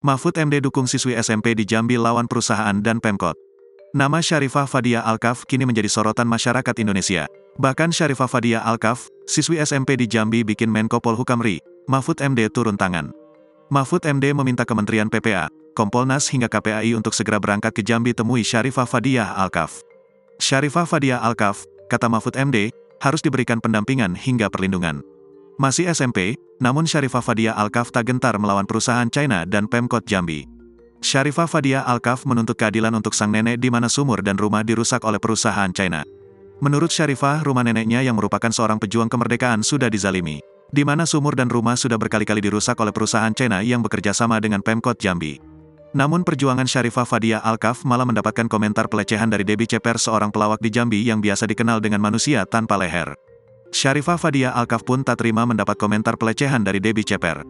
Mahfud MD dukung siswi SMP di Jambi lawan perusahaan dan Pemkot. Nama Syarifah Fadia Alkaf kini menjadi sorotan masyarakat Indonesia. Bahkan Syarifah Fadia Alkaf, siswi SMP di Jambi bikin Menko Polhukam RI, Mahfud MD turun tangan. Mahfud MD meminta Kementerian PPA, Kompolnas hingga KPAI untuk segera berangkat ke Jambi temui Syarifah Fadia Alkaf. Syarifah Fadia Alkaf, kata Mahfud MD, harus diberikan pendampingan hingga perlindungan. Masih SMP, namun Syarifah Fadia Alkaf tak gentar melawan perusahaan China dan Pemkot Jambi. Syarifah Fadia Alkaf menuntut keadilan untuk sang nenek di mana sumur dan rumah dirusak oleh perusahaan China. Menurut Syarifah, rumah neneknya yang merupakan seorang pejuang kemerdekaan sudah dizalimi, di mana sumur dan rumah sudah berkali-kali dirusak oleh perusahaan China yang bekerja sama dengan Pemkot Jambi. Namun perjuangan Syarifah Fadia Alkaf malah mendapatkan komentar pelecehan dari Debbie Ceper, seorang pelawak di Jambi yang biasa dikenal dengan manusia tanpa leher. Syarifah Fadia Alkaf pun tak terima mendapat komentar pelecehan dari Debbie Ceper.